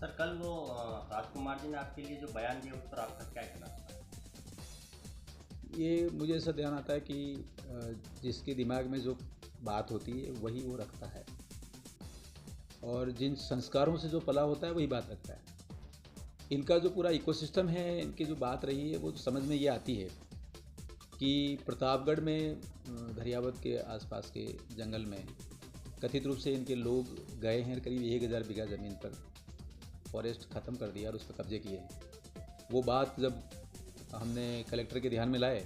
Sir कल वो राजकुमार जी ने आपके लिए जो बयान दिया उस पर आपका क्या कहना था? ये मुझे ऐसा ध्यान आता है कि जिसके दिमाग में जो बात होती है वही वो रखता है, और जिन संस्कारों से जो पला होता है वही बात रखता है। इनका जो पूरा इकोसिस्टम है, इनकी जो बात रही है वो तो समझ में ये आती है कि प्रतापगढ़ में धरियावत के आसपास के जंगल में कथित रूप से इनके लोग गए हैं, करीब 1000 बीघा ज़मीन पर फॉरेस्ट ख़त्म कर दिया और उस पर कब्जे किए हैं। वो बात जब हमने कलेक्टर के ध्यान में लाए,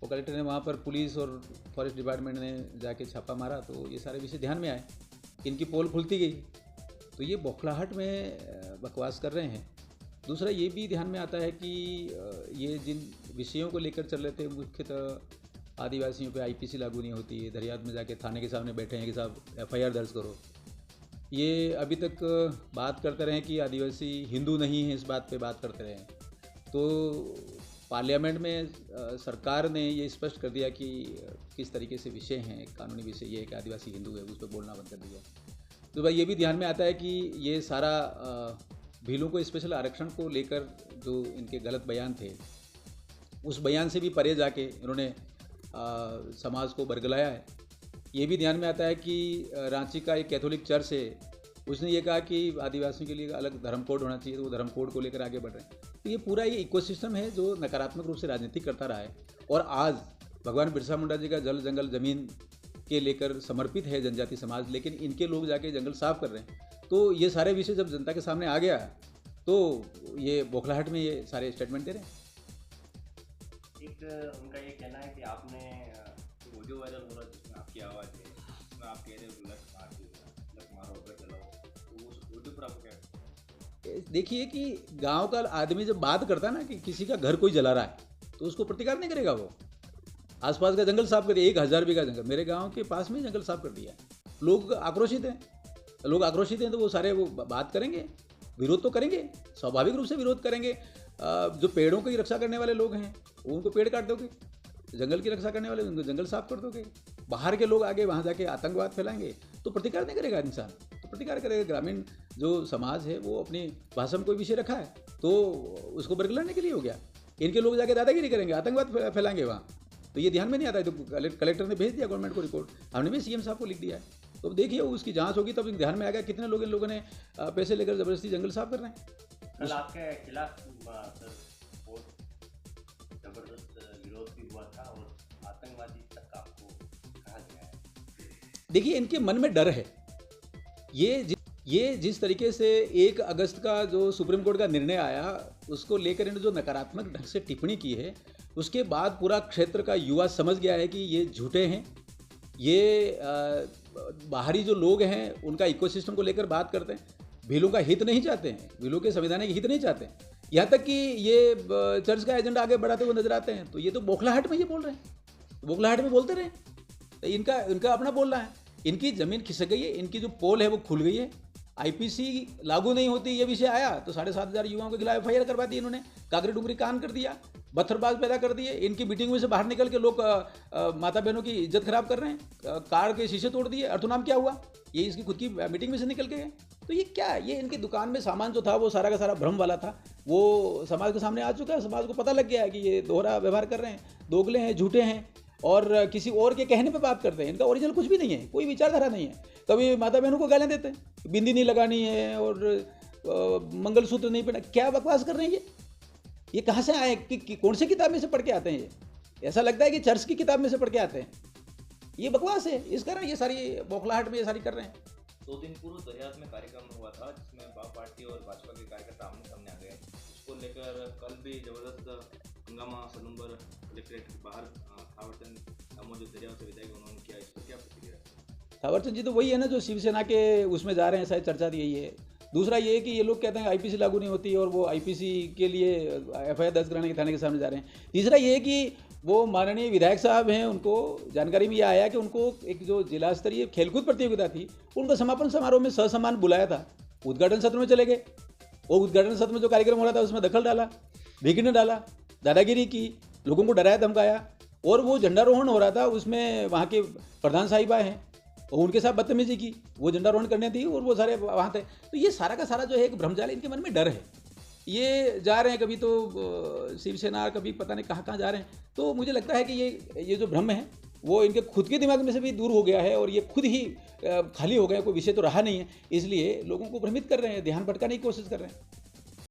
वो कलेक्टर ने वहाँ पर पुलिस और फॉरेस्ट डिपार्टमेंट ने जाके छापा मारा तो ये सारे विषय ध्यान में आए, इनकी पोल खुलती गई। तो ये बौखलाहट में बकवास कर रहे हैं। दूसरा ये भी ध्यान में आता है कि ये जिन विषयों को लेकर चल रहे थे, मुख्यतः आदिवासियों पे आईपीसी लागू नहीं होती है, धरियावत में जाके थाने के सामने बैठे हैं कि साहब एफआईआर दर्ज करो। ये अभी तक बात करते रहे कि आदिवासी हिंदू नहीं है, इस बात पे बात करते रहे। तो पार्लियामेंट में सरकार ने ये स्पष्ट कर दिया कि किस तरीके से विषय हैं, कानूनी विषय ये है कि आदिवासी हिंदू है, उस पर बोलना बंद कर दिया। तो भाई ये भी ध्यान में आता है कि ये सारा भीलों को स्पेशल आरक्षण को लेकर जो इनके गलत बयान थे, उस बयान से भी परे जाके इन्होंने समाज को बरगलाया है। ये भी ध्यान में आता है कि रांची का एक कैथोलिक चर्च है, उसने ये कहा कि आदिवासियों के लिए अलग धर्म कोड होना चाहिए, तो वो धर्म कोड को लेकर आगे बढ़ रहे हैं। तो ये पूरा ये इकोसिस्टम है जो नकारात्मक रूप से राजनीति करता रहा है, और आज भगवान बिरसा मुंडा जी का जल जंगल ज़मीन के लेकर समर्पित है जनजाति समाज, लेकिन इनके लोग जाके जंगल साफ कर रहे हैं। तो ये सारे विषय जब जनता के सामने आ गया तो ये बौखलाहट में ये सारे स्टेटमेंट दे रहे हैं। एक उनका ये कहना है कि आपने वीडियो वायरल हो रहा है जिसमें आपकी आवाज़ है, जिसमें आप कह रहे हो लत मारो अगर चलाओ, तो उस वीडियो पर आपको क्या? देखिए कि गांव का आदमी जब बात करता है ना कि किसी का घर कोई जला रहा है, तो उसको प्रतिकार नहीं करेगा। वो आसपास का जंगल साफ कर दिया, 1000 बीघा जंगल मेरे गांव के पास में जंगल साफ कर दिया। लोग आक्रोशित हैं, तो वो सारे वो बात करेंगे, विरोध तो करेंगे, स्वाभाविक रूप से विरोध करेंगे। जो पेड़ों की रक्षा करने वाले लोग हैं उनको पेड़ काट दोगे, जंगल की रक्षा करने वाले उनको जंगल साफ कर दोगे, बाहर के लोग आगे वहाँ जाके आतंकवाद फैलाएंगे, तो प्रतिकार नहीं करेगा इंसान। तो प्रतिकार करेगा ग्रामीण जो समाज है, वो अपनी भाषा में कोई विषय रखा है तो उसको बरगलाने के लिए हो गया। इनके लोग जाके दादागिरी करेंगे, आतंकवाद फैलाएंगे वहाँ, तो ये ध्यान में नहीं आता है। तो कलेक्टर ने भेज दिया गवर्नमेंट को रिपोर्ट, हमने भी सीएम साहब को लिख दिया है। तो देखिए उसकी जांच होगी तब ध्यान में आएगा कितने लोग इन लोगों ने पैसे लेकर जबरदस्ती जंगल साफ कर रहे हैं। कल आपके खिलाफ जबरदस्त विरोध भी हुआ था और आतंकवादी तक आपको कहा गया है। देखिए इनके मन में डर है। ये जिस तरीके से 1 अगस्त का जो सुप्रीम कोर्ट का निर्णय आया, उसको लेकर इन्होंने जो नकारात्मक ढंग से टिप्पणी की है, उसके बाद पूरा क्षेत्र का युवा समझ गया है कि ये झूठे हैं। ये बाहरी जो लोग हैं उनका इकोसिस्टम को लेकर बात करते हैं, भीलों का हित नहीं चाहते हैं, भीलों के संवैधानिक हित नहीं चाहते हैं। यहाँ तक कि ये चर्च का एजेंडा आगे बढ़ाते हुए नजर आते हैं। तो ये तो बौखलाहट में ये बोल रहे हैं, बौखलाहट में बोलते रहे। तो इनका अपना बोलना है। इनकी ज़मीन खिसक गई है, इनकी जो पोल है वो खुल गई है। आईपीसी लागू नहीं होती ये विषय आया तो 7500 युवाओं के खिलाफ एफआईआर करवा दी इन्होंने, कागरी डुंगरी कान कर दिया, पत्थरबाज पैदा कर दिए। इनकी मीटिंग में से बाहर निकल के लोग माता बहनों की इज्जत खराब कर रहे हैं, कार के शीशे तोड़ दिए। अर्थुनाम क्या हुआ? ये इसकी खुद की मीटिंग में से निकल के गए। तो ये क्या है? ये इनकी दुकान में सामान जो था वो सारा का सारा भ्रम वाला था, वो समाज के सामने आ चुका है। समाज को पता लग गया है कि ये दोहरा व्यवहार कर रहे हैं, दोगले हैं, झूठे हैं, और किसी और के कहने पे बात करते हैं। इनका ओरिजिनल कुछ भी नहीं है, कोई विचारधारा नहीं है। कभी माता बहनों को गालियाँ देते हैं, बिंदी नहीं लगानी है और मंगलसूत्र नहीं पहना। क्या बकवास कर रहे हैं ये कहाँ से आए कि कौन से किताब में से पढ़ के आते हैं? ये ऐसा लगता है कि चर्च की किताब में से पढ़ के आते हैं। ये बकवास है, इस कारण ये सारी बौखलाहट में ये सारी कर रहे हैं। 2 दिन पूर्व दरियावत में कार्यक्रम हुआ था जिसमें बाप पार्टी और भाजपा के कार्यकर्ता आमने सामने आ गए। इसको लेकर कल भी जबरदस्त हंगामा सलूम्बर कलेक्ट्रेट के बाहर थावरचंद अमो जो दरियावत से विधायक उन्होंने किया, इस पर क्या प्रतिक्रिया? थावरचंद जी तो वही है ना जो शिवसेना के उसमें जा रहे हैं, शायद चर्चा यही है। दूसरा ये है कि ये लोग कहते हैं आईपीसी लागू नहीं होती और वो आईपीसी के लिए एफआईआर दर्ज कराने के थाने के सामने जा रहे हैं। तीसरा ये है कि वो माननीय विधायक साहब हैं, उनको जानकारी में ये आया कि उनको एक जो जिला स्तरीय खेलकूद प्रतियोगिता थी, उनका समापन समारोह में ससम्मान बुलाया था, उद्घाटन सत्र में चले गए। वो उद्घाटन सत्र में जो कार्यक्रम हो रहा था उसमें दखल डाला, विघ्न डाला, दादागिरी की, लोगों को डराया धमकाया। और वो झंडारोहण हो रहा था, उसमें वहाँ के प्रधान साहिबा हैं और उनके साथ बदतमीजी की, वो झंडारोहण करने थी और वो सारे वहाँ थे। तो ये सारा का सारा जो है एक भ्रमजाल, इनके मन में डर है। ये जा रहे हैं कभी तो शिवसेना, कभी पता नहीं कहाँ जा रहे हैं। तो मुझे लगता है कि ये जो भ्रम है वो इनके खुद के दिमाग में से भी दूर हो गया है और ये खुद ही खाली हो गए, कोई विषय तो रहा नहीं है, इसलिए लोगों को भ्रमित कर रहे हैं, ध्यान भटकाने की कोशिश कर रहे हैं।